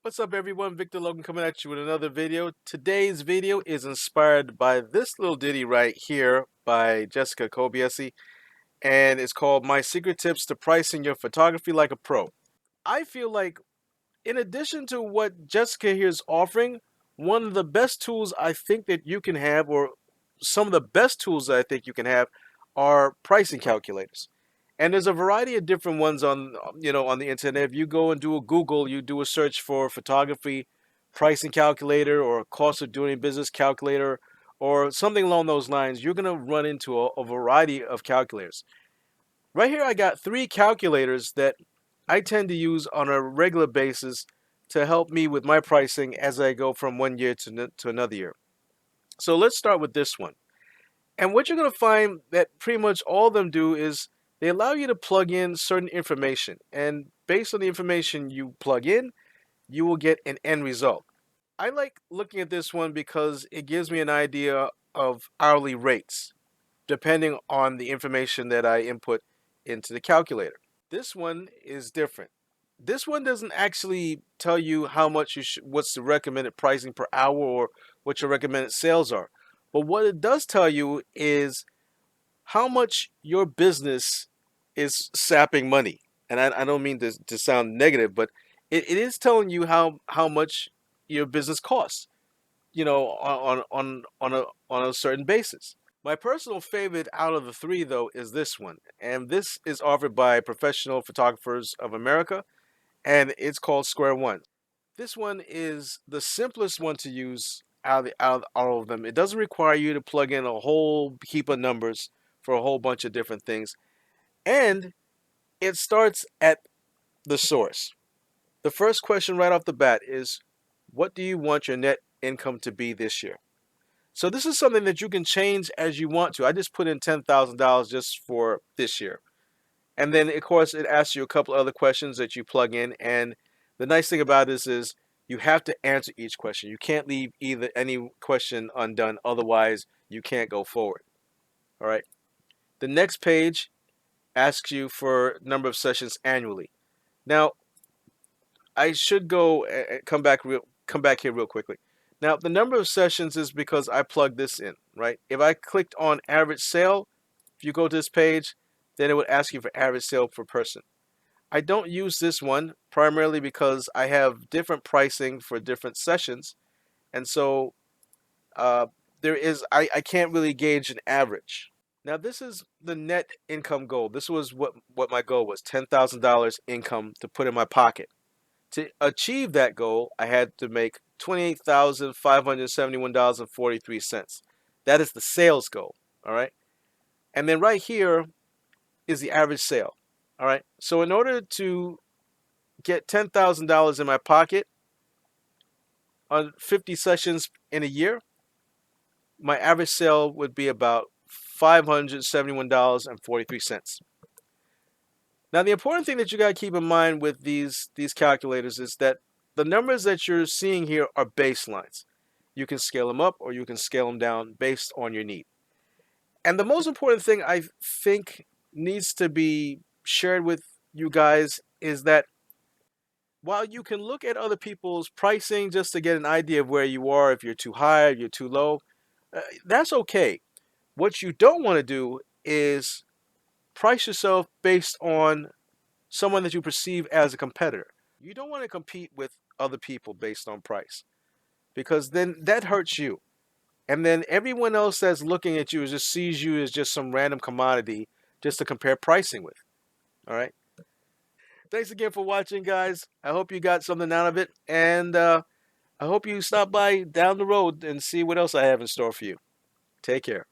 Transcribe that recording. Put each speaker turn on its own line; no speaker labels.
What's up everyone, Victor Logan coming at you with another video. Today's video is inspired by this little ditty right here by Jessica Kobeissi, and it's called My Secret Tips to Pricing Your Photography Like a Pro. I feel like in addition to what Jessica here is offering, one of the best tools I think that you can have, or some of the best tools that I think you can have, are pricing calculators. And there's a variety of different ones on the internet. If you go and do a Google, you do a search for photography pricing calculator or cost of doing business calculator or something along those lines, you're going to run into a variety of calculators. Right here, I got three calculators that I tend to use on a regular basis to help me with my pricing as I go from one year to another year. So let's start with this one. And what you're going to find that pretty much all of them do is they allow you to plug in certain information. And based on the information you plug in, you will get an end result. I like looking at this one because it gives me an idea of hourly rates depending on the information that I input into the calculator. This one is different. This one doesn't actually tell you how much what's the recommended pricing per hour or what your recommended sales are. But what it does tell you is how much your business is sapping money. And I don't mean to sound negative, but it is telling you how much your business costs, on a certain basis. My personal favorite out of the three, though, is this one. And this is offered by Professional Photographers of America, and it's called Square One. This one is the simplest one to use out of all of them. It doesn't require you to plug in a whole heap of numbers for a whole bunch of different things. And it starts at the source. The first question right off the bat is, what do you want your net income to be this year? So this is something that you can change as you want to. I just put in $10,000 just for this year. And then, of course, it asks you a couple other questions that you plug in. And the nice thing about this is you have to answer each question. You can't leave either any question undone. Otherwise, you can't go forward. All right. The next page asks you for number of sessions annually. Now, I should go and come back here real quickly. Now, the number of sessions is because I plugged this in, right? If I clicked on average sale, if you go to this page, then it would ask you for average sale per person. I don't use this one primarily because I have different pricing for different sessions. And so I can't really gauge an average. Now, this is the net income goal. This was what my goal was, $10,000 income to put in my pocket. To achieve that goal, I had to make $28,571.43. That is the sales goal, all right? And then right here is the average sale, all right? So in order to get $10,000 in my pocket on 50 sessions in a year, my average sale would be about $571.43. Now, the important thing that you got to keep in mind with these calculators is that the numbers that you're seeing here are baselines. You can scale them up or you can scale them down based on your need. And the most important thing I think needs to be shared with you guys is that while you can look at other people's pricing just to get an idea of where you are, if you're too high, if you're too low, that's okay. What you don't want to do is price yourself based on someone that you perceive as a competitor. You don't want to compete with other people based on price because then that hurts you. And then everyone else that's looking at you just sees you as just some random commodity just to compare pricing with. All right. Thanks again for watching, guys. I hope you got something out of it. And I hope you stop by down the road and see what else I have in store for you. Take care.